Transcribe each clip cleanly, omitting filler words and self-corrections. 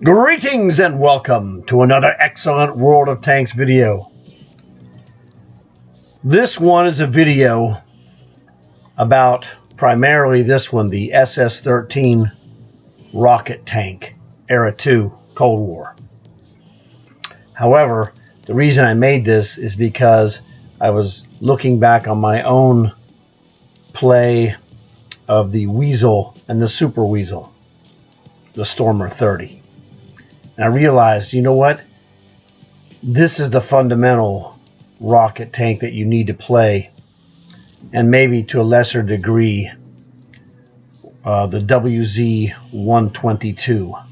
Greetings and welcome to another excellent World of Tanks video. This one is a video about primarily this one, the SS-13 rocket tank, Era 2, Cold War. However, the reason I made this is because I was looking back on my own play of the Weasel and the Super Weasel, the Stormer 30. And I realized, you know what? This is the fundamental rocket tank that you need to play, and maybe to a lesser degree, the WZ-122,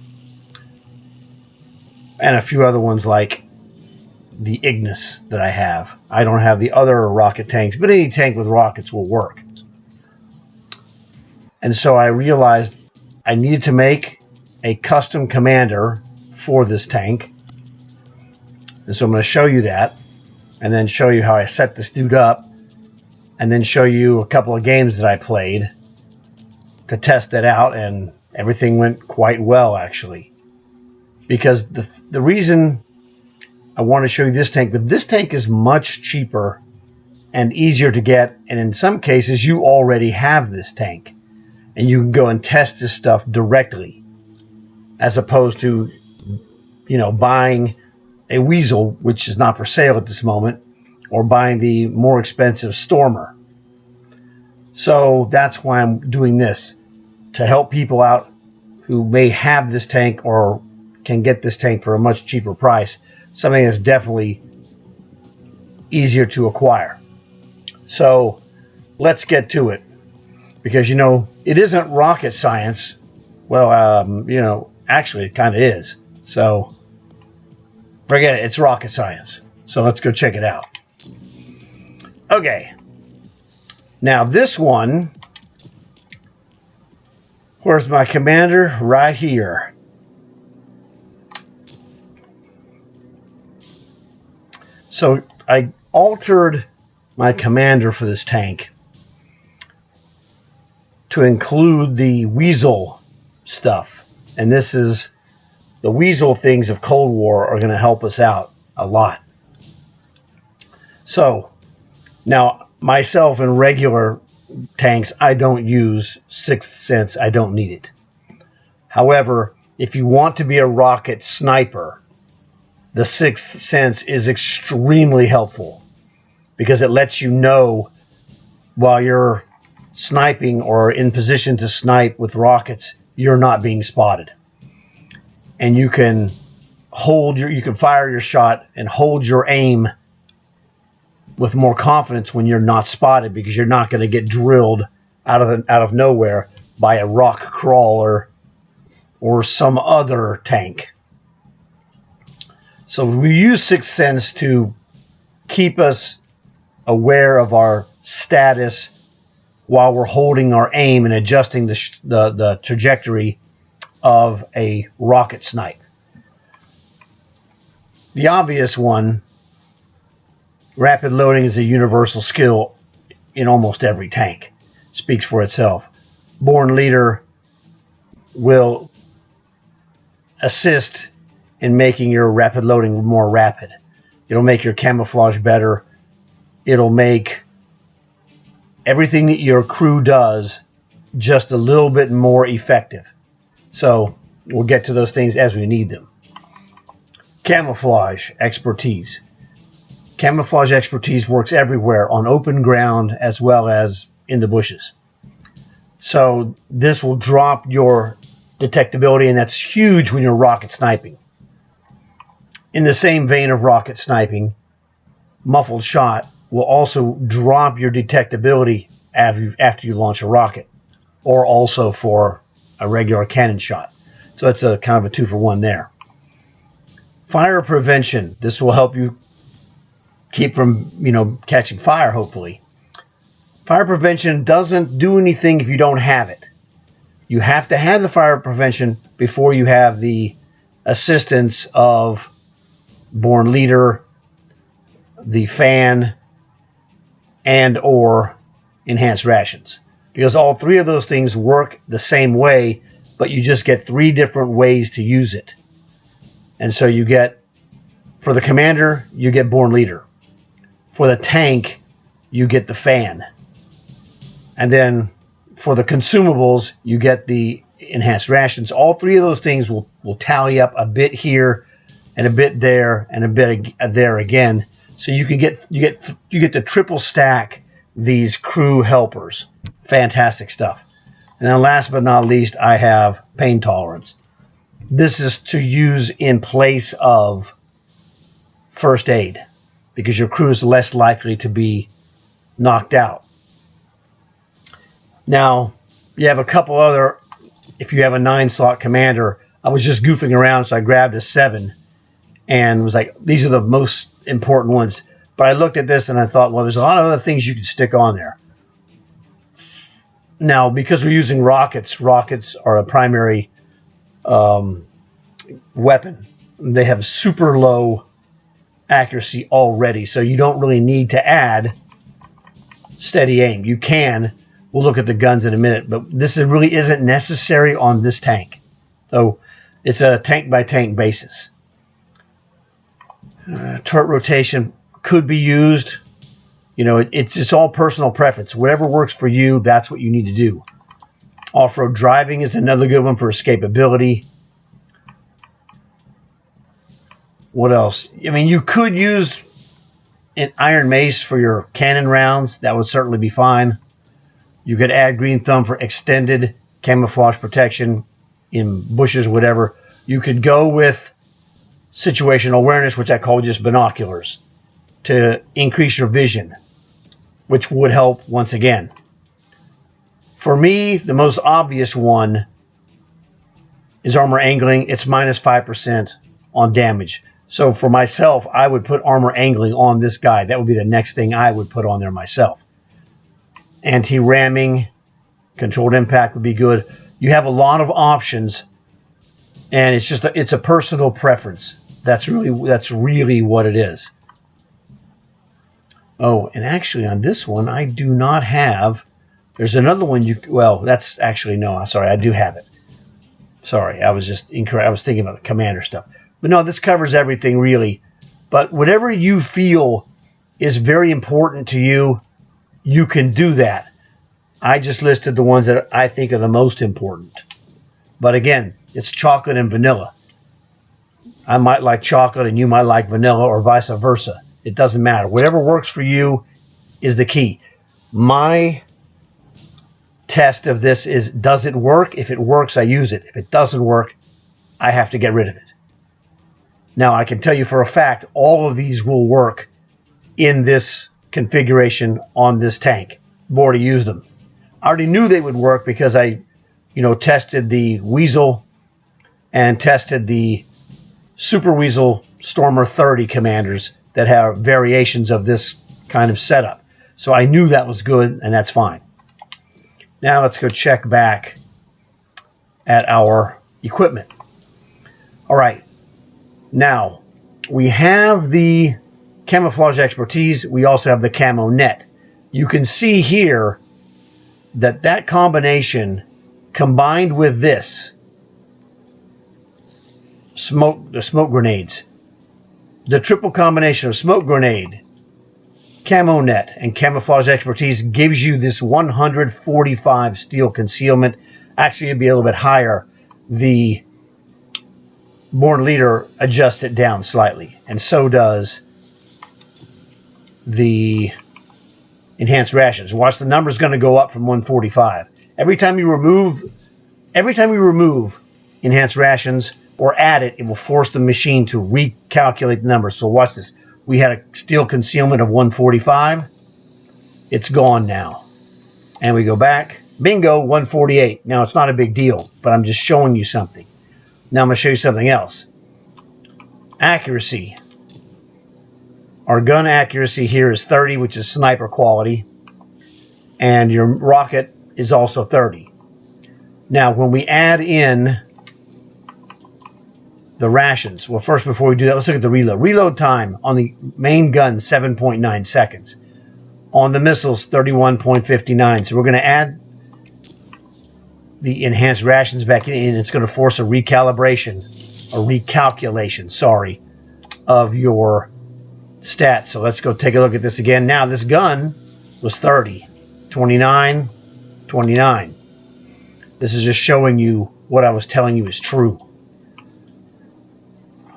and a few other ones like the Ignis that I have. I don't have the other rocket tanks, but any tank with rockets will work. And so I realized I needed to make a custom commander for this tank, and so I'm going to show you that, and then show you how I set this dude up, and then show you a couple of games that I played to test it out, and everything went quite well actually. Because the reason I want to show you this tank, but this tank is much cheaper and easier to get, and in some cases you already have this tank and you can go and test this stuff directly, as opposed to buying a Weasel, which is not for sale at this moment, or buying the more expensive Stormer. So that's why I'm doing this, to help people out who may have this tank or can get this tank for a much cheaper price, something that's definitely easier to acquire. So let's get to it, because it isn't rocket science. Well, actually it kind of is. So forget it, it's rocket science. So let's go check it out. Okay. Now this one, where's my commander? Right here. So I altered my commander for this tank to include the Weasel stuff. And this is the Weasel things of Cold War are going to help us out a lot. So now myself in regular tanks, I don't use Sixth Sense. I don't need it. However, if you want to be a rocket sniper, the Sixth Sense is extremely helpful, because it lets you know while you're sniping or in position to snipe with rockets, you're not being spotted. And you can fire your shot and hold your aim with more confidence when you're not spotted, because you're not going to get drilled out of nowhere by a rock crawler or some other tank. So we use Sixth Sense to keep us aware of our status while we're holding our aim and adjusting the trajectory of a rocket snipe. The obvious one, rapid loading, is a universal skill in almost every tank. It speaks for itself. Born Leader will assist in making your rapid loading more rapid. It'll make your camouflage better. It'll make everything that your crew does just a little bit more effective. So we'll get to those things as we need them. Camouflage expertise. Camouflage expertise works everywhere, on open ground as well as in the bushes. So this will drop your detectability, and that's huge when you're rocket sniping. In the same vein of rocket sniping, muffled shot will also drop your detectability after you launch a rocket, or also for a regular cannon shot. So it's a kind of a 2-for-1 there. Fire prevention. This will help you keep from catching fire, hopefully. Fire prevention doesn't do anything if you don't have it. You have to have the fire prevention before you have the assistance of Born Leader, the fan, and or enhanced rations, because all three of those things work the same way, but you just get 3 different ways to use it. And so you get, for the commander, you get Born Leader. For the tank, you get the fan. And then for the consumables, you get the enhanced rations. All three of those things will tally up a bit here and a bit there and a bit there again. So you get to triple stack these crew helpers. Fantastic stuff. And then last but not least, I have pain tolerance. This is to use in place of first aid because your crew is less likely to be knocked out. Now, you have a couple other, if you have a 9-slot commander, I was just goofing around, so I grabbed a 7 and was like, these are the most important ones. But I looked at this and I thought, well, there's a lot of other things you could stick on there. Now, because we're using rockets are a primary weapon. They have super low accuracy already, so you don't really need to add steady aim. You can. We'll look at the guns in a minute, but this really isn't necessary on this tank. So it's a tank-by-tank basis. Turret rotation could be used. You know, it's all personal preference. Whatever works for you, that's what you need to do. Off-road driving is another good one for escapability. What else? I mean, you could use an iron mace for your cannon rounds. That would certainly be fine. You could add green thumb for extended camouflage protection in bushes, whatever. You could go with situational awareness, which I call just binoculars, to increase your vision, which would help once again. For me, the most obvious one is armor angling. It's minus 5% on damage. So for myself, I would put armor angling on this guy. That would be the next thing I would put on there myself. Anti-ramming, controlled impact would be good. You have a lot of options, and it's a personal preference. That's really what it is. Oh, and actually on this one, I do not have. There's another one that's actually no. Sorry, I do have it. Sorry, I was just incorrect. I was thinking about the commander stuff. But no, this covers everything really. But whatever you feel is very important to you, you can do that. I just listed the ones that I think are the most important. But again, it's chocolate and vanilla. I might like chocolate and you might like vanilla, or vice versa. It doesn't matter. Whatever works for you is the key. My test of this is, does it work? If it works, I use it. If it doesn't work, I have to get rid of it. Now, I can tell you for a fact, all of these will work in this configuration on this tank. I've already used them. I already knew they would work because I, tested the Weasel and tested the Super Weasel Stormer 30 commanders that have variations of this kind of setup. So I knew that was good, and that's fine. Now let's go check back at our equipment. All right. Now, we have the camouflage expertise. We also have the camo net. You can see here that combination combined with this the smoke grenades, the triple combination of smoke grenade, camo net, and camouflage expertise gives you this 145 steel concealment. Actually, it'd be a little bit higher. The Born Leader adjusts it down slightly, and so does the enhanced rations. Watch, the number's going to go up from 145. Every time you remove enhanced rations or add it, it will force the machine to recalculate the number. So watch this. We had a steel concealment of 145. It's gone now. And we go back. Bingo, 148. Now, it's not a big deal, but I'm just showing you something. Now I'm going to show you something else. Accuracy. Our gun accuracy here is 30, which is sniper quality. And your rocket is also 30. Now, when we add in the rations, well, first, before we do that, let's look at the reload. Reload time on the main gun, 7.9 seconds. On the missiles, 31.59. So we're going to add the enhanced rations back in, and it's going to force a recalibration a recalculation, sorry, of your stats. So let's go take a look at this again. Now this gun was 30, 29, 29. This is just showing you what I was telling you is true.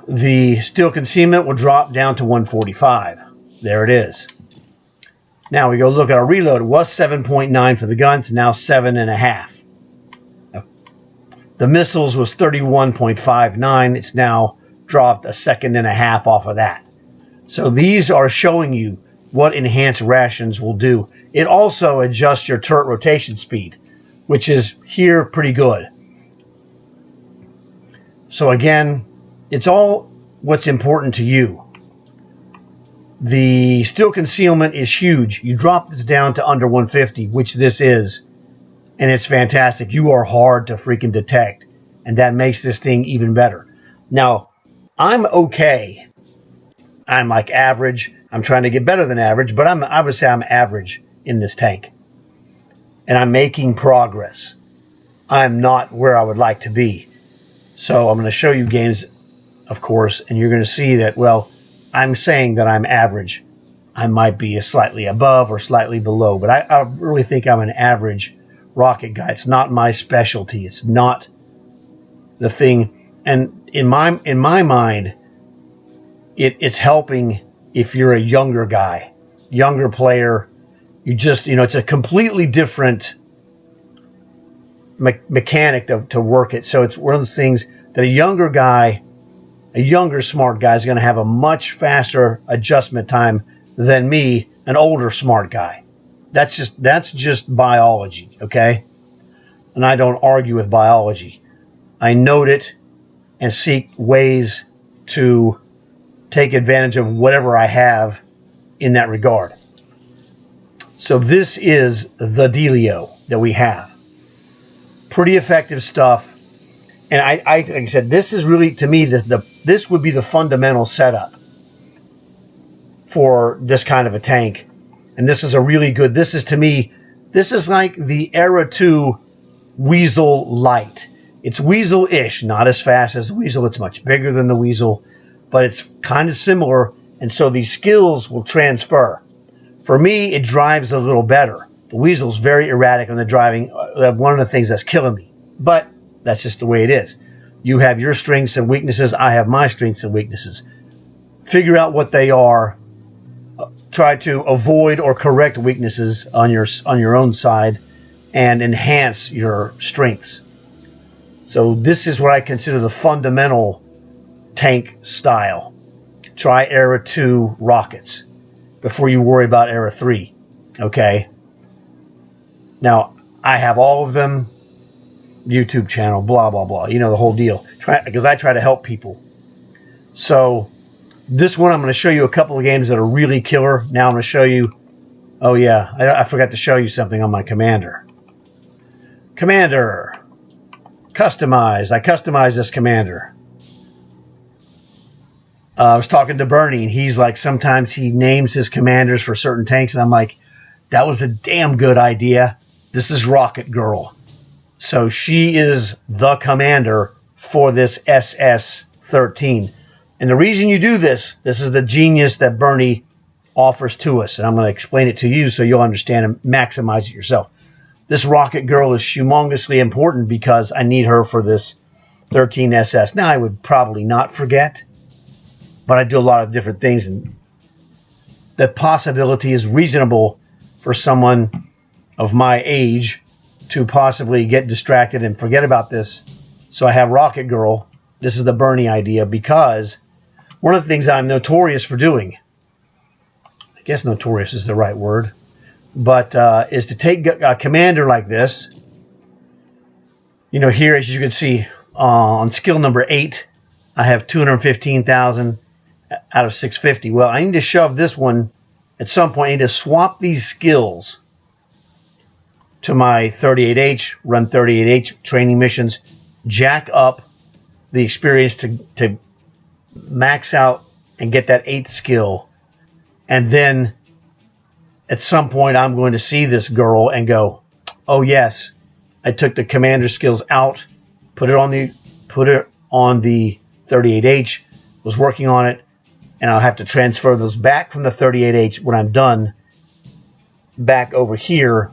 The steel concealment will drop down to 145. There it is. Now we go look at our reload. It was 7.9 for the guns, now 7.5. The missiles was 31.59. It's now dropped a second and a half off of that. So these are showing you what enhanced rations will do. It also adjusts your turret rotation speed, which is here pretty good. So again, it's all what's important to you. The steel concealment is huge. You drop this down to under 150, which this is, and it's fantastic. You are hard to freaking detect, and that makes this thing even better. Now, I'm okay. I'm like average. I'm trying to get better than average, but I would say I'm average in this tank. And I'm making progress. I'm not where I would like to be. So I'm going to show you games, of course, and you're going to see that, well, I'm saying that I'm average. I might be slightly above or slightly below, but I really think I'm an average rocket guy. It's not my specialty. It's not the thing. And in my mind, it's helping if you're a younger guy, younger player. You just, it's a completely different mechanic to work it. So it's one of those things that a younger guy, a younger smart guy is going to have a much faster adjustment time than me, an older smart guy. That's just biology, okay? And I don't argue with biology. I note it and seek ways to take advantage of whatever I have in that regard. So this is the dealio that we have. Pretty effective stuff. And I like I said, this is really, to me, this would be the fundamental setup for this kind of a tank. And this is a really good, this is, to me, this is like the Era 2 Weasel Light. It's Weasel-ish, not as fast as the Weasel. It's much bigger than the Weasel, but it's kind of similar. And so these skills will transfer. For me, it drives a little better. The Weasel's very erratic on the driving. One of the things that's killing me. But that's just the way it is. You have your strengths and weaknesses. I have my strengths and weaknesses. Figure out what they are. Try to avoid or correct weaknesses on your own side and enhance your strengths. So this is what I consider the fundamental tank style. Try Era 2 rockets before you worry about Era 3. Okay? Now, I have all of them. YouTube channel, blah, blah, blah. You know the whole deal. Because I try to help people. So, this one I'm going to show you a couple of games that are really killer. Now I'm going to show you... Oh, yeah. I forgot to show you something on my commander. Commander. Customized. I customized this commander. I was talking to Bernie, and he's like, sometimes he names his commanders for certain tanks, and I'm like, that was a damn good idea. This is Rocket Girl. So she is the commander for this SS-13. And the reason you do this is the genius that Bernie offers to us. And I'm going to explain it to you so you'll understand and maximize it yourself. This Rocket Girl is humongously important because I need her for this 13 SS. Now, I would probably not forget, but I do a lot of different things. And the possibility is reasonable for someone of my age to possibly get distracted and forget about this. So I have Rocket Girl. This is the Bernie idea because one of the things I'm notorious for doing, I guess notorious is the right word, but is to take a commander like this. You know, here, as you can see, on skill number 8, I have 215,000 out of 650. Well, I need to shove this one at some point. I need to swap these skills to my 38H, run 38H training missions, jack up the experience to max out and get that 8th skill. And then at some point I'm going to see this girl and go, oh yes, I took the commander skills out, put it on the 38H, was working on it, and I'll have to transfer those back from the 38H when I'm done back over here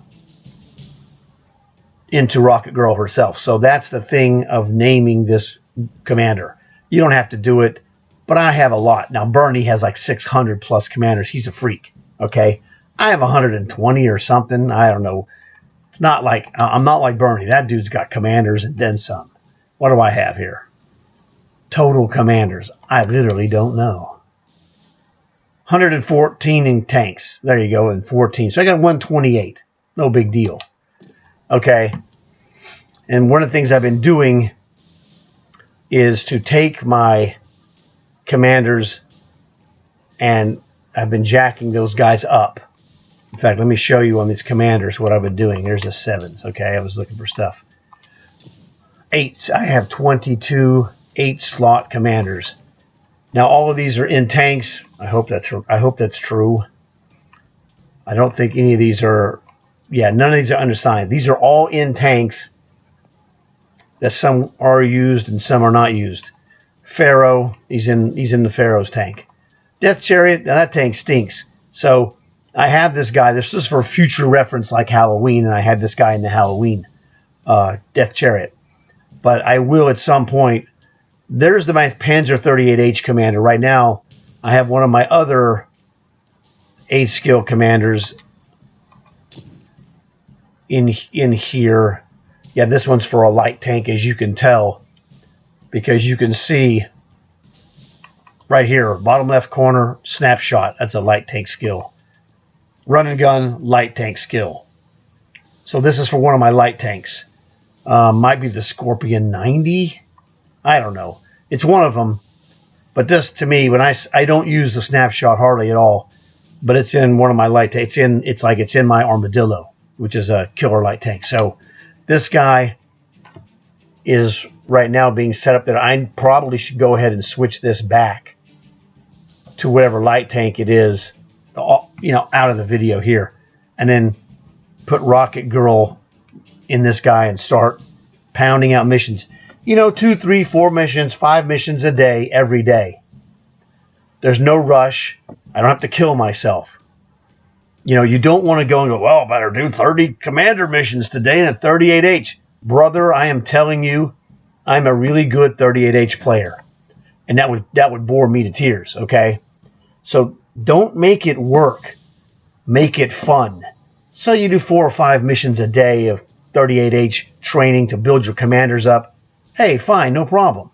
into Rocket Girl herself. So that's the thing of naming this commander. You don't have to do it, but I have a lot. Now, Bernie has like 600 plus commanders. He's a freak, okay? I have 120 or something. I don't know. It's not like, I'm not like Bernie. That dude's got commanders and then some. What do I have here? Total commanders. I literally don't know. 114 in tanks. There you go, and 14. So I got 128. No big deal. Okay. And one of the things I've been doing is to take my commanders, and I've been jacking those guys up. In fact, let me show you on these commanders what I've been doing. There's the 7s. Okay, I was looking for stuff. 8s. I have 22 8-slot commanders. Now all of these are in tanks. I hope that's true. I don't think any of these are. Yeah, none of these are undersigned. These are all in tanks. That some are used and some are not used. Pharaoh, he's in the Pharaoh's tank. Death Chariot, now that tank stinks. So I have this guy. This is for future reference, like Halloween, and I had this guy in the Halloween Death Chariot. But I will at some point. There's my Panzer 38H commander. Right now, I have one of my other 8-skill commanders in here. Yeah, this one's for a light tank, as you can tell, because you can see right here, bottom left corner, snapshot. That's a light tank skill. Run and gun, light tank skill. So this is for one of my light tanks. Might be the Scorpion 90. I don't know. It's one of them. But this, to me, when I don't use the snapshot hardly at all, but it's in one of my light tanks. It's in my Armadillo, which is a killer light tank. So this guy is right now being set up that I probably should go ahead and switch this back to whatever light tank it is, out of the video here, and then put Rocket Girl in this guy and start pounding out missions. 2, 3, 4 missions, 5 missions a day, every day. There's no rush. I don't have to kill myself. You don't want to go and go, well, I better do 30 commander missions today in a 38H. Brother, I am telling you, I'm a really good 38H player. And that would bore me to tears, okay? So don't make it work. Make it fun. So you do 4 or 5 missions a day of 38H training to build your commanders up. Hey, fine, no problem.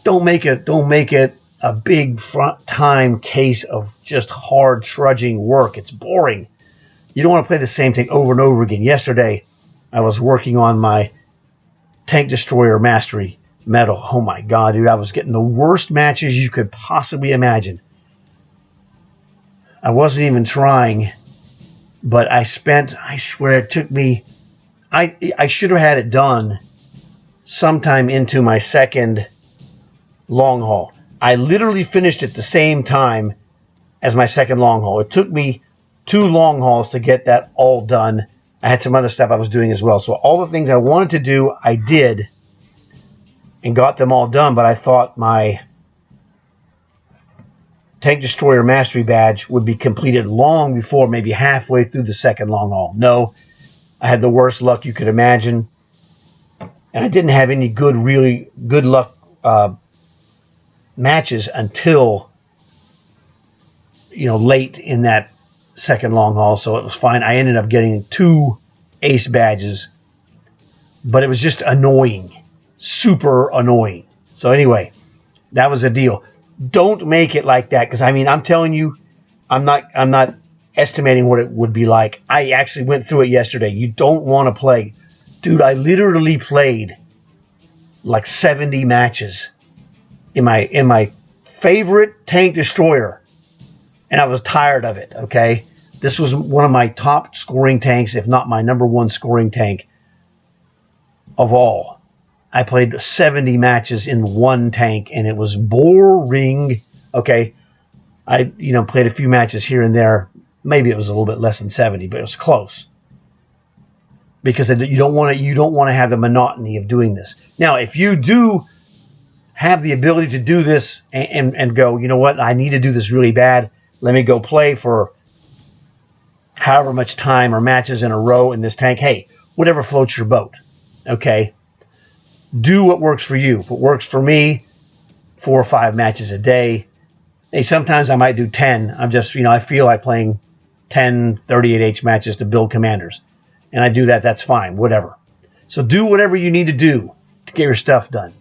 Don't make it a big front time case of just hard trudging work. It's boring. You don't want to play the same thing over and over again. Yesterday, I was working on my Tank Destroyer Mastery medal. Oh my God, dude, I was getting the worst matches you could possibly imagine. I wasn't even trying, but I swear it took me, I should have had it done sometime into my second long haul. I literally finished at the same time as my second long haul. It took me 2 long hauls to get that all done. I had some other stuff I was doing as well. So all the things I wanted to do, I did and got them all done. But I thought my Tank Destroyer Mastery badge would be completed long before, maybe halfway through the second long haul. No, I had the worst luck you could imagine. And I didn't have any really good luck matches until late in that second long haul, so it was fine. I ended up getting 2 ace badges, but it was just annoying, super annoying. So anyway, that was the deal. Don't make it like that, because I'm telling you, I'm not estimating what it would be like. I actually went through it yesterday. You don't want to play, dude. I literally played like 70 matches in my favorite Tank Destroyer, and I was tired of it, okay? This was one of my top scoring tanks, if not my number 1 scoring tank of all. I played 70 matches in one tank, and it was boring, okay? I played a few matches here and there. Maybe it was a little bit less than 70, but it was close. Because you don't want to have the monotony of doing this. Now, if you do have the ability to do this and go, you know what, I need to do this really bad. Let me go play for however much time or matches in a row in this tank. Hey, whatever floats your boat. Okay. Do what works for you. If it works for me, 4 or 5 matches a day. Hey, sometimes I might do 10. I'm just, I feel like playing 10 38H matches to build commanders. And I do that. That's fine. Whatever. So do whatever you need to do to get your stuff done.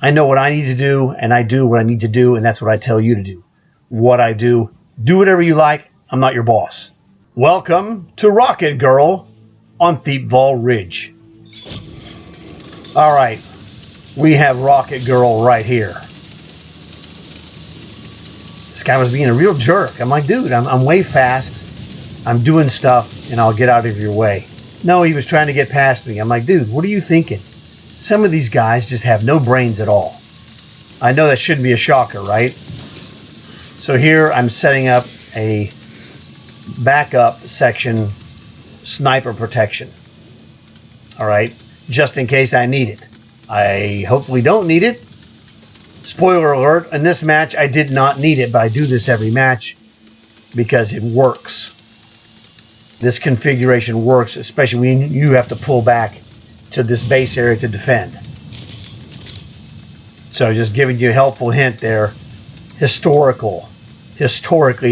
I know what I need to do, and I do what I need to do, and that's what I tell you to do. What I do whatever you like. I'm not your boss. Welcome to Rocket Girl on Thiepval Ridge. All right, we have Rocket Girl right here. This guy was being a real jerk. I'm like, dude, I'm way fast. I'm doing stuff, and I'll get out of your way. No, he was trying to get past me. I'm like, dude, what are you thinking? Some of these guys just have no brains at all. I know that shouldn't be a shocker, right? So here I'm setting up a backup section sniper protection. All right, just in case I need it. I hopefully don't need it. Spoiler alert, in this match I did not need it, but I do this every match because it works. This configuration works, especially when you have to pull back to this base area to defend. So just giving you a helpful hint there. Historically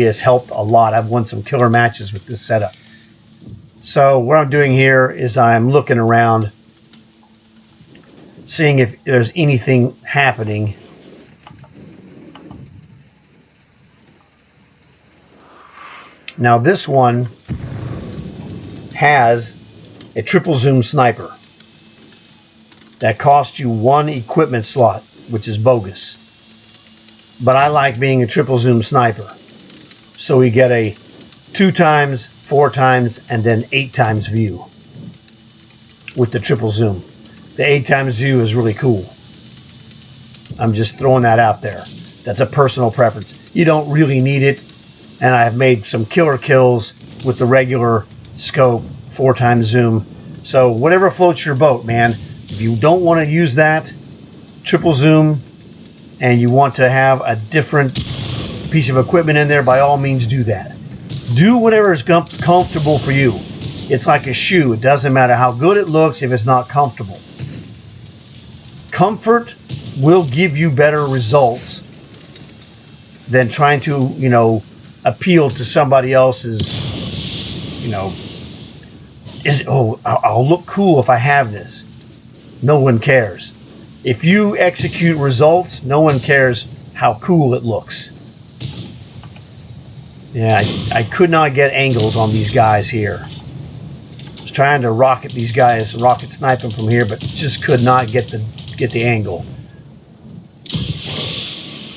has helped a lot. I've won some killer matches with this setup. So what I'm doing here is I'm looking around, seeing if there's anything happening. Now this one has a triple zoom sniper that costs you 1 equipment slot, which is bogus. But I like being a triple zoom sniper. So we get a 2 times, 4 times, and then 8 times view with the triple zoom. The 8 times view is really cool. I'm just throwing that out there. That's a personal preference. You don't really need it. And I've made some killer kills with the regular scope, 4 times zoom. So whatever floats your boat, man. If you don't want to use that triple zoom and you want to have a different piece of equipment in there, by all means do that. Do whatever is comfortable for you. It's like a shoe. It doesn't matter how good it looks if it's not comfortable. Comfort will give you better results than trying to, appeal to somebody else's, I'll look cool if I have this. No one cares. If you execute results, no one cares how cool it looks. Yeah, I could not get angles on these guys here. I was trying to rocket these guys, rocket snipe them from here, but just could not get the angle.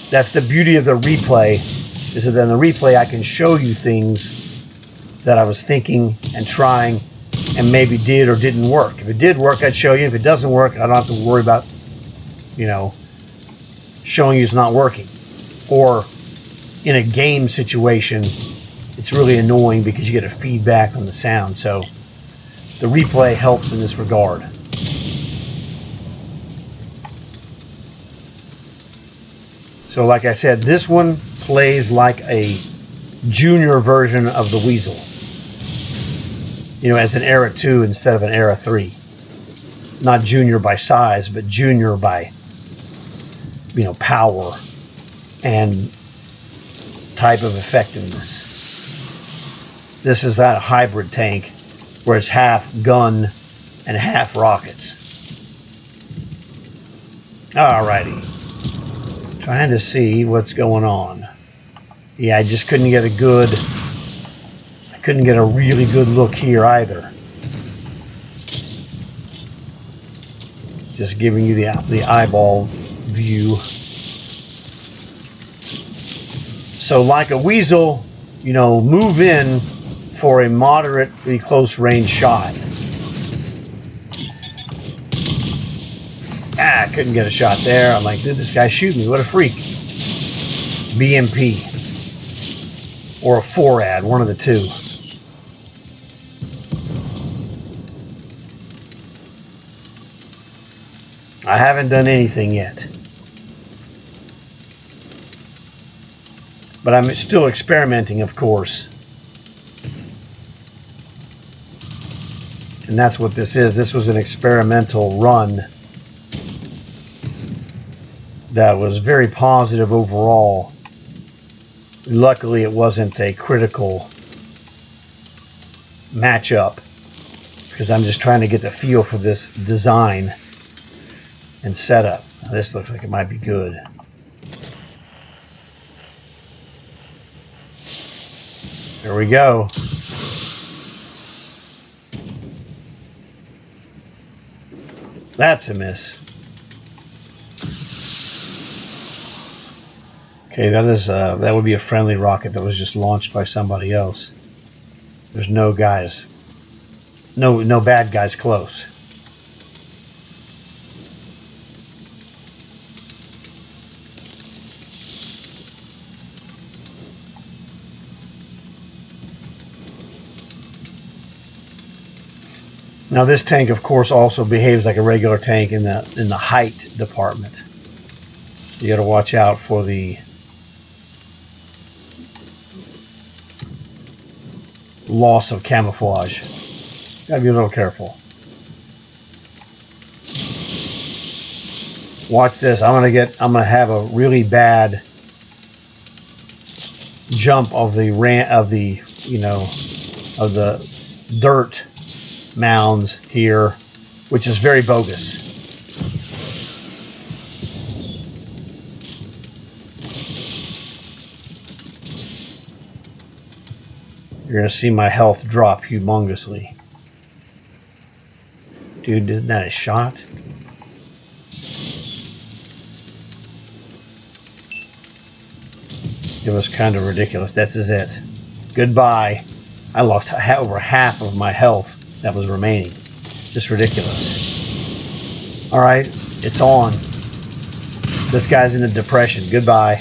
That's the beauty of the replay, is that in the replay I can show you things that I was thinking and trying and maybe did or didn't work. If it did work, I'd show you. If it doesn't work, I don't have to worry about, showing you it's not working. Or in a game situation, it's really annoying because you get a feedback on the sound. So the replay helps in this regard. So like I said, this one plays like a junior version of the Weasel. As an Era 2 instead of an Era 3. Not junior by size, but junior by, power and type of effectiveness. This is that hybrid tank where it's half gun and half rockets. Alrighty. Trying to see what's going on. Yeah, I just couldn't get a really good look here either. Just giving you the eyeball view. So like a Weasel, move in for a moderately close range shot. I couldn't get a shot there. I'm like, dude, this guy shoot me. What a freak. BMP. Or a 4-ad, one of the two. I haven't done anything yet. But I'm still experimenting, of course. And that's what this is. This was an experimental run that was very positive overall. Luckily, it wasn't a critical matchup because I'm just trying to get the feel for this design and setup. This looks like it might be good. There we go. That's a miss. Okay, that would be a friendly rocket that was just launched by somebody else. There's no guys. No bad guys close. Now this tank, of course, also behaves like a regular tank in the height department. You got to watch out for the loss of camouflage. Got to be a little careful. Watch this. I'm gonna have a really bad jump of the dirt mounds here, which is very bogus. You're going to see my health drop humongously. Dude, isn't that a shot? It was kind of ridiculous. This is it. Goodbye. I lost over half of my health that was remaining. Just ridiculous. All right, it's on. This guy's in a depression. Goodbye.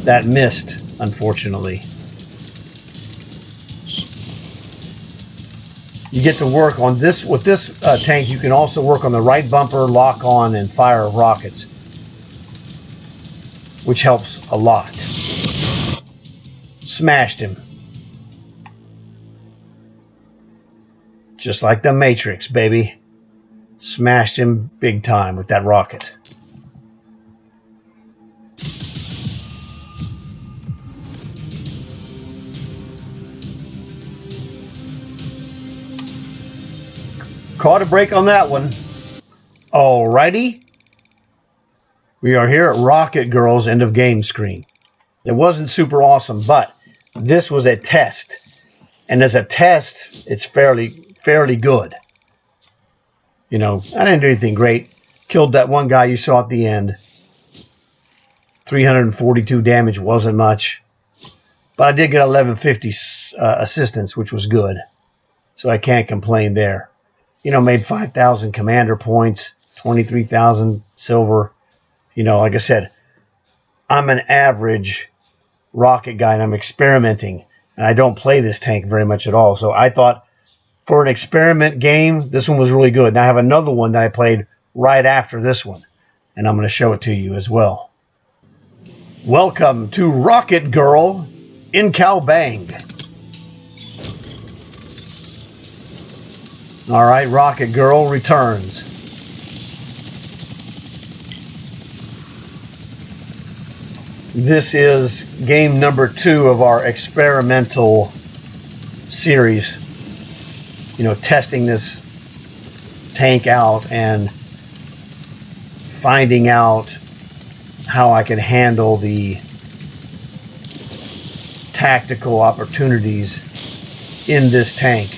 That missed, unfortunately. You get to work on this. With this tank, you can also work on the right bumper, lock on, and fire rockets, which helps a lot. Smashed him. Just like the Matrix, baby. Smashed him big time with that rocket. Caught a break on that one. Alrighty. We are here at Rocket Girl's end of game screen. It wasn't super awesome, but this was a test. And as a test, it's fairly good. You know, I didn't do anything great. Killed that one guy you saw at the end. 342 damage wasn't much. But I did get 1150 assistance, which was good. So I can't complain there. You know, made 5,000 commander points, 23,000 silver. You know, like I said, I'm an average rocket guy and I'm experimenting. And I don't play this tank very much at all. So I thought for an experiment game, this one was really good. Now I have another one that I played right after this one. And I'm going to show it to you as well. Welcome to Rocket Girl in Calbang. All right, Rocket Girl returns. This is game number 2 of our experimental series. You know, testing this tank out and finding out how I can handle the tactical opportunities in this tank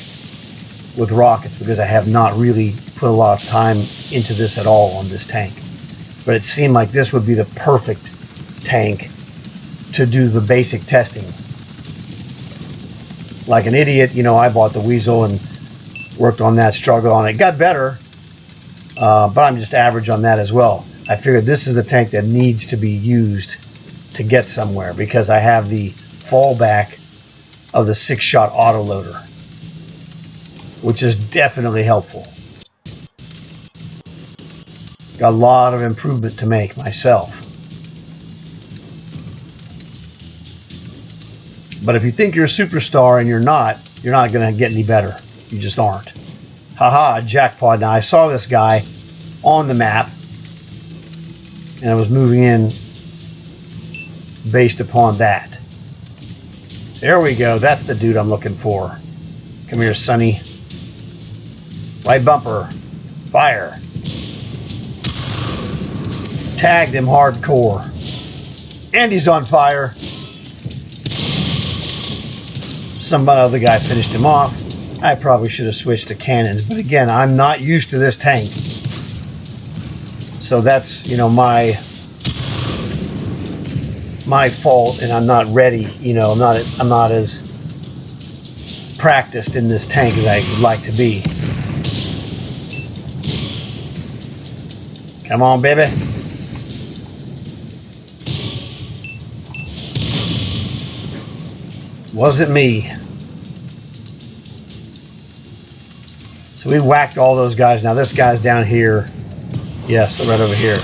with rockets, because I have not really put a lot of time into this at all on this tank. But it seemed like this would be the perfect tank to do the basic testing. Like an idiot, you know, I bought the Weasel and worked on that, struggled on it. Got better, but I'm just average on that as well. I figured this is the tank that needs to be used to get somewhere, because I have the fallback of the 6-shot autoloader, which is definitely helpful. Got a lot of improvement to make myself. But if you think you're a superstar and you're not going to get any better. You just aren't. Haha, jackpot. Now, I saw this guy on the map, and I was moving in based upon that. There we go. That's the dude I'm looking for. Come here, Sonny. Right bumper. Fire. Tagged him hardcore. And he's on fire. Some other guy finished him off. I probably should have switched to cannons, but again, I'm not used to this tank. So that's, my fault, and I'm not ready, I'm not as practiced in this tank as I would like to be. Come on, baby. Wasn't me. So we whacked all those guys. Now this guy's down here. Yes, right over here.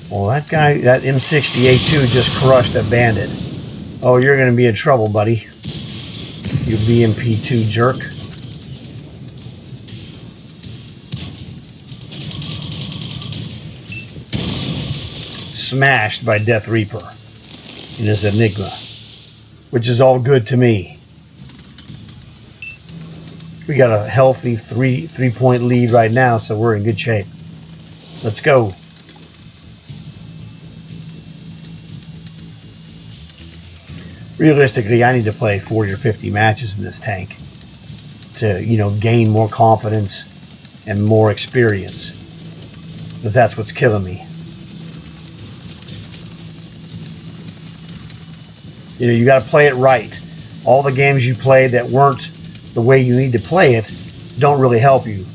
Well, that guy, that M60A2 just crushed a bandit. Oh, you're going to be in trouble, buddy. You BMP2 jerk. Smashed by Death Reaper in his Enigma, which is all good to me. We got a healthy three-point lead right now, so we're in good shape. Let's go. Realistically, I need to play 40 or 50 matches in this tank to, gain more confidence and more experience, because that's what's killing me. You got to play it right. All the games you played that weren't the way you need to play it don't really help you.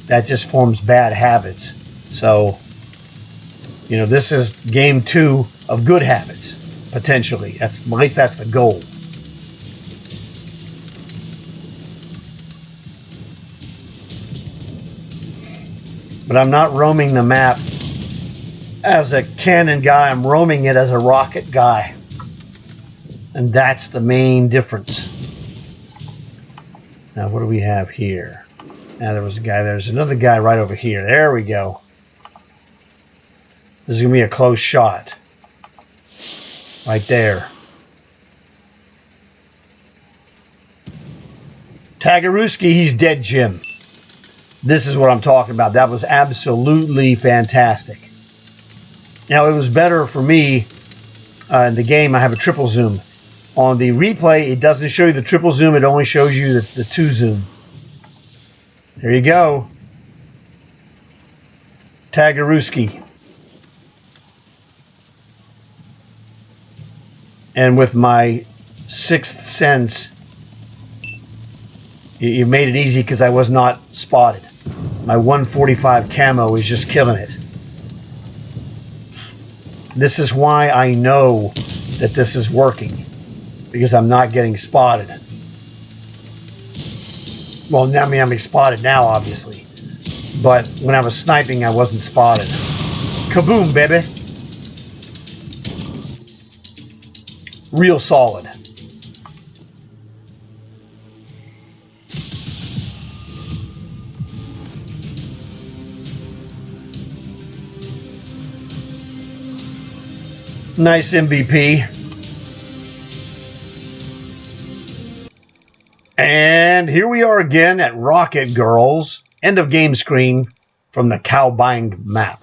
That just forms bad habits. So, this is game 2 of good habits, potentially. At least that's the goal. But I'm not roaming the map as a cannon guy. I'm roaming it as a rocket guy. And that's the main difference. Now, what do we have here? Now, there was a guy. There's another guy right over here. There we go. This is going to be a close shot. Right there. Tagaruski, he's dead, Jim. This is what I'm talking about. That was absolutely fantastic. Now, it was better for me in the game. I have a triple zoom. On the replay, it doesn't show you the triple zoom. It only shows you the 2 zoom. There you go. Tagaruski. And with my 6th sense, you made it easy because I was not spotted. My 145 camo is just killing it. This is why I know that this is working. Because I'm not getting spotted. Well, I mean, I'm spotted now, obviously. But when I was sniping, I wasn't spotted. Kaboom, baby. Real solid. Nice MVP. And here we are again at Rocket Girls. End of game screen from the Cowbang map.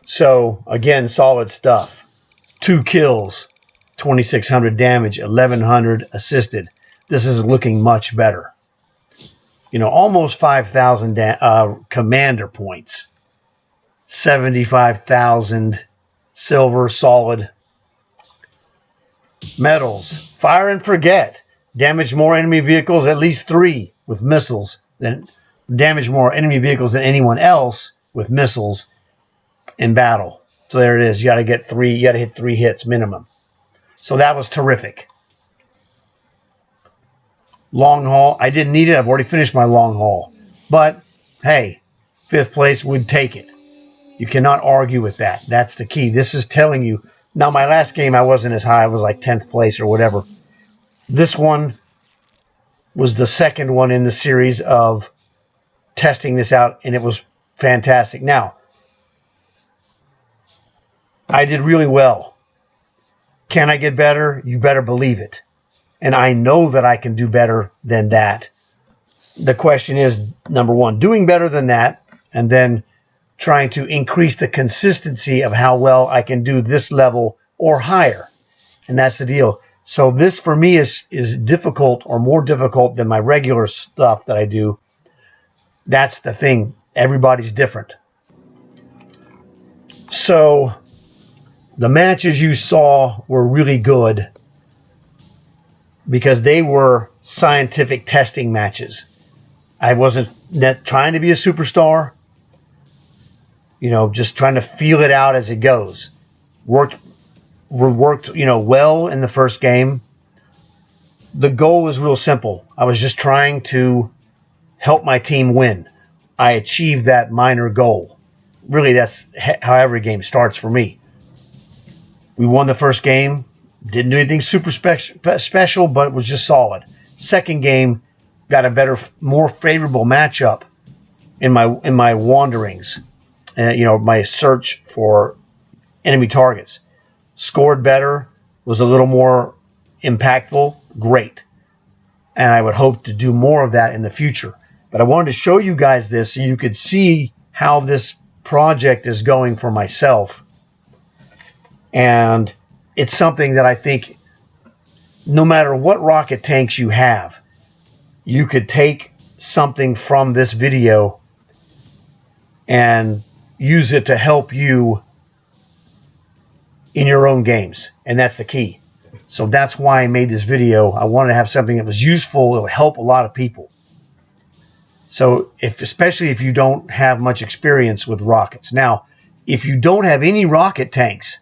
So, again, solid stuff. 2 kills, 2,600 damage, 1,100 assisted. This is looking much better. Almost 5,000 commander points. 75,000 silver, solid. Medals. Fire and forget. Damage more enemy vehicles, at least 3 with missiles. Then damage more enemy vehicles than anyone else with missiles in battle. So there it is. You got to get 3. You got to hit 3 hits minimum. So that was terrific. Long haul. I didn't need it. I've already finished my long haul. But hey, 5th place would take it. You cannot argue with that. That's the key. This is telling you Now, my last game, I wasn't as high. I was like 10th place or whatever. This one was the second one in the series of testing this out, and it was fantastic. Now, I did really well. Can I get better? You better believe it. And I know that I can do better than that. The question is, number one, doing better than that, and then trying to increase the consistency of how well I can do this level or higher. And that's the deal. So this for me is difficult, or more difficult than my regular stuff that I do. That's the thing. Everybody's different. So the matches you saw were really good because they were scientific testing matches. I wasn't trying to be a superstar, just trying to feel it out as it goes. Worked, well in the first game. The goal was real simple. I was just trying to help my team win. I achieved that minor goal. Really, that's how every game starts for me. We won the first game. Didn't do anything super special, but it was just solid. Second game, got a better, more favorable matchup in my wanderings, my search for enemy targets. Scored better, was a little more impactful. Great, and I would hope to do more of that in the future. But I wanted to show you guys this so you could see how this project is going for myself. And it's something that I think no matter what rocket tanks you have, you could take something from this video and use it to help you in your own games. And that's the key. So that's why I made this video. I wanted to have something that was useful. It would help a lot of people. So especially if you don't have much experience with rockets. Now, if you don't have any rocket tanks,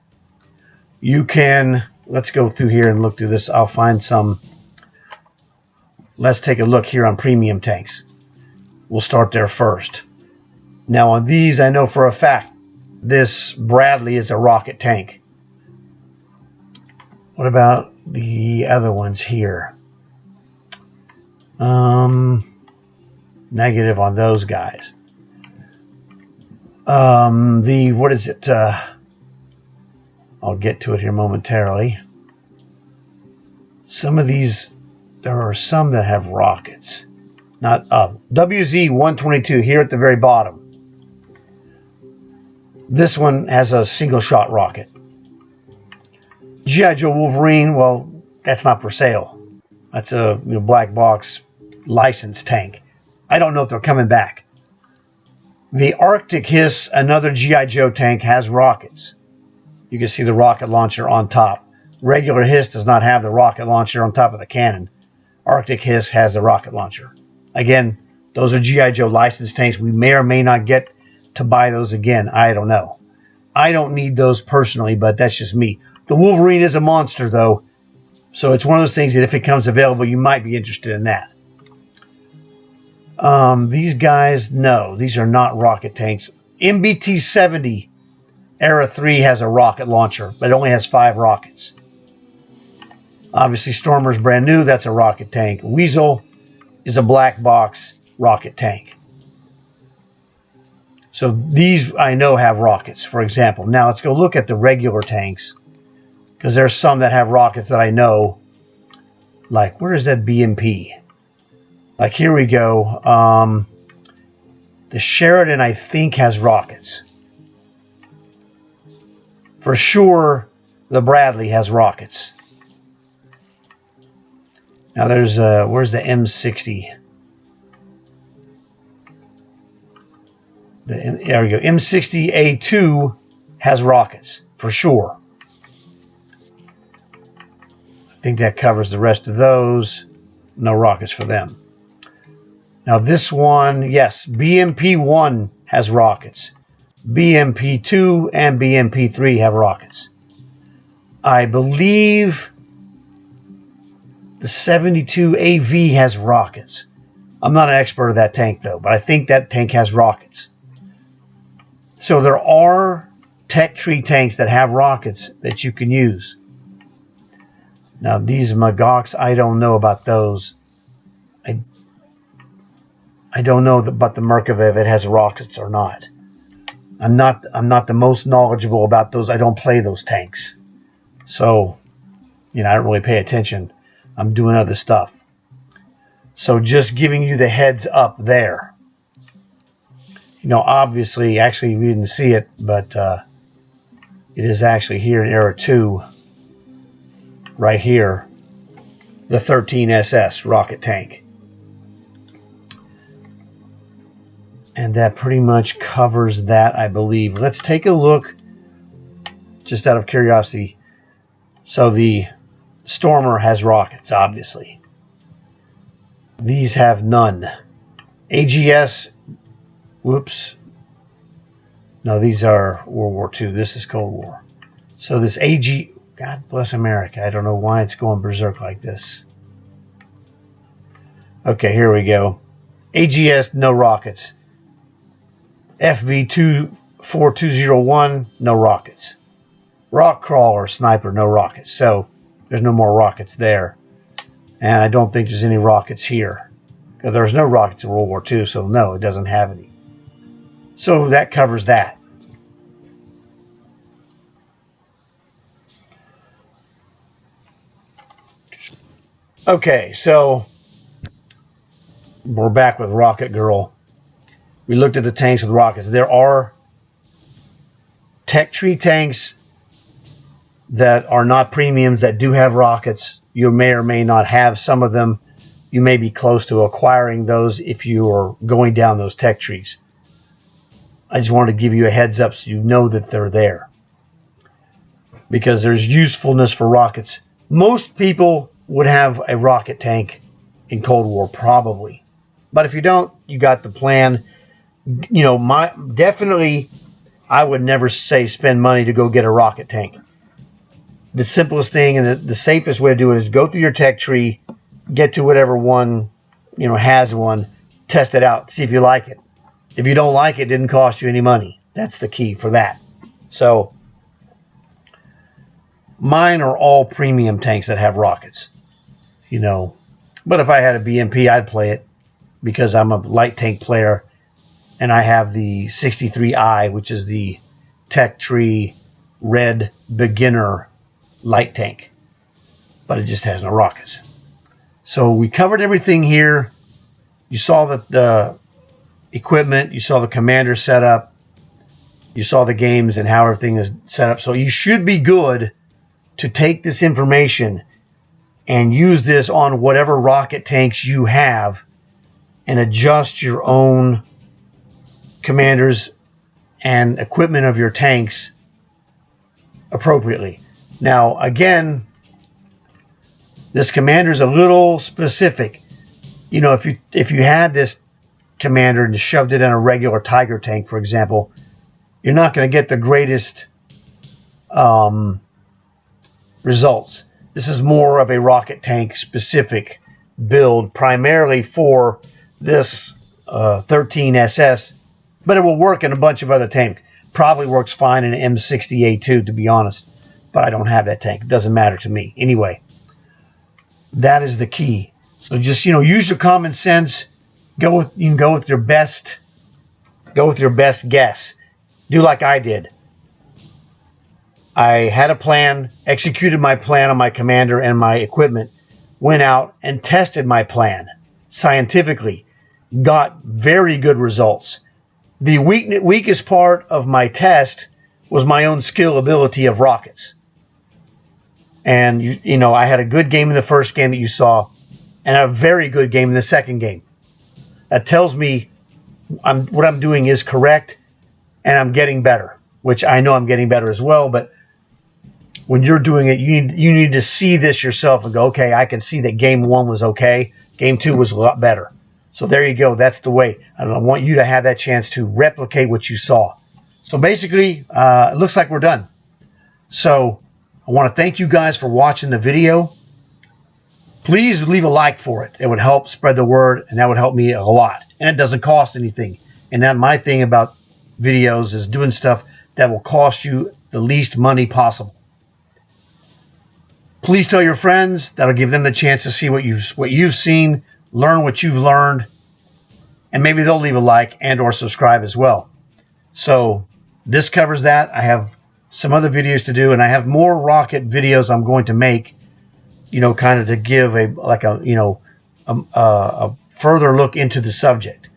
you can, let's go through here and look through this. I'll find some. Let's take a look here on premium tanks. We'll start there first. Now on these, I know for a fact, this Bradley is a rocket tank. What about the other ones here? Negative on those guys. What is it? I'll get to it here momentarily. Some of these, there are some that have rockets. Not WZ-122 here at the very bottom. This one has a single shot rocket. G.I. Joe Wolverine, well, that's not for sale. That's a black box license tank. I don't know if they're coming back. The Arctic Hiss, another G.I. Joe tank, has rockets. You can see the rocket launcher on top. Regular Hiss does not have the rocket launcher on top of the cannon. Arctic Hiss has the rocket launcher. Again, those are G.I. Joe license tanks. We may or may not get to buy those again. I don't know. I don't need those personally, but that's just me. The Wolverine is a monster, though. So it's one of those things that if it comes available, you might be interested in that. These guys, no, these are not rocket tanks. MBT-70 Era 3 has a rocket launcher, but it only has 5 rockets. Obviously, Stormer's brand new. That's a rocket tank. Weasel is a black box rocket tank. So these, I know, have rockets, for example. Now, let's go look at the regular tanks, because there's some that have rockets that I know. Like, where is that BMP? Like, here we go. The Sheridan, I think, has rockets. For sure, the Bradley has rockets. Now, there's, where's the M60? There we go. M60A2 has rockets, for sure. I think that covers the rest of those. No rockets for them. Now this one, yes, BMP-1 has rockets. BMP-2 and BMP-3 have rockets. I believe the 72 AV has rockets. I'm not an expert of that tank, though, but I think that tank has rockets. So there are tech tree tanks that have rockets that you can use. Now these Magawks, I don't know about those. I don't know about the Merkava if it has rockets or not. I'm not the most knowledgeable about those. I don't play those tanks, so I don't really pay attention. I'm doing other stuff. So just giving you the heads up there. Obviously, actually we didn't see it, but it is actually here in Era 2, right here, the 13SS rocket tank. And that pretty much covers that, I believe. Let's take a look, just out of curiosity. So the Stormer has rockets, obviously. These have none. AGS, whoops. No, these are World War II. This is Cold War. So this AG, God bless America. I don't know why it's going berserk like this. Okay, here we go. AGS, no rockets. FV-4201, no rockets. Rock Crawler Sniper, no rockets. So there's no more rockets there. And I don't think there's any rockets here, because there was no rockets in World War II, so no, it doesn't have any. So that covers that. Okay, so we're back with Rocket Girl. We looked at the tanks with rockets. There are tech tree tanks that are not premiums that do have rockets. You may or may not have some of them. You may be close to acquiring those if you are going down those tech trees. I just wanted to give you a heads up so you know that they're there, because there's usefulness for rockets. Most people would have a rocket tank in Cold War, probably. But if you don't, you got the plan. Definitely, I would never say spend money to go get a rocket tank. The simplest thing and the safest way to do it is go through your tech tree, get to whatever one, has one, test it out, see if you like it. If you don't like it, it didn't cost you any money. That's the key for that. So mine are all premium tanks that have rockets, But if I had a BMP, I'd play it, because I'm a light tank player, and I have the 63I, which is the tech tree red beginner light tank, but it just has no rockets. So we covered everything here. You saw the equipment, you saw the commander setup, you saw the games and how everything is set up. So you should be good to take this information and use this on whatever rocket tanks you have and adjust your own commanders and equipment of your tanks appropriately. Now, again, this commander is a little specific. If you had this commander and shoved it in a regular Tiger tank, for example, you're not going to get the greatest results. This is more of a rocket tank specific build, primarily for this 13SS, but it will work in a bunch of other tanks. Probably works fine in an M60A2, to be honest, but I don't have that tank. It doesn't matter to me. Anyway, that is the key. So just, use your common sense. You can go with your best guess. Do like I did. I had a plan, executed my plan on my commander and my equipment, went out and tested my plan scientifically, got very good results. The weakest part of my test was my own skill ability of rockets. And, I had a good game in the first game that you saw, and a very good game in the second game. That tells me what I'm doing is correct, and I'm getting better, which I know I'm getting better as well. But when you're doing it, you need to see this yourself and go, okay, I can see that game 1 was okay. Game 2 was a lot better. So there you go. That's the way. I want you to have that chance to replicate what you saw. So basically, it looks like we're done. So I want to thank you guys for watching the video. Please leave a like for it. It would help spread the word, and that would help me a lot. And it doesn't cost anything. And that my thing about videos is doing stuff that will cost you the least money possible. Please tell your friends. That'll give them the chance to see what you've seen, learn what you've learned, and maybe they'll leave a like and or subscribe as well. So this covers that. I have some other videos to do, and I have more rocket videos I'm going to make, kind of to give a further look into the subject.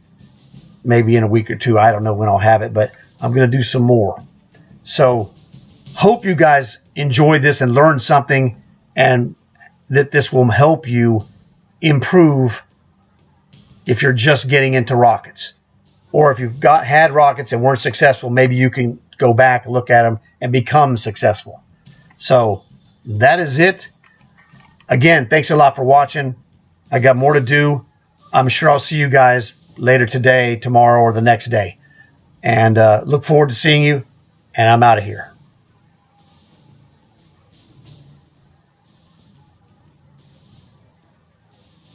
Maybe in a week or two. I don't know when I'll have it, but I'm going to do some more. So hope you guys enjoyed this and learned something, and that this will help you improve if you're just getting into rockets. Or if you've had rockets and weren't successful, maybe you can go back, look at them, and become successful. So that is it. Again, thanks a lot for watching. I got more to do. I'm sure I'll see you guys later today, tomorrow, or the next day. And look forward to seeing you. And I'm out of here.